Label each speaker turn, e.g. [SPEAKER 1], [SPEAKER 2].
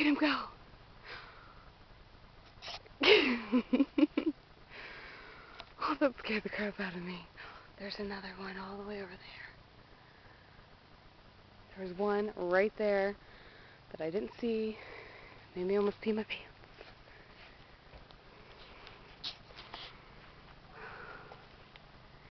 [SPEAKER 1] at him go. Oh, that scared the crap out of me. There's another one all the way over there. There's one right there that I didn't see. Made me almost pee my pants.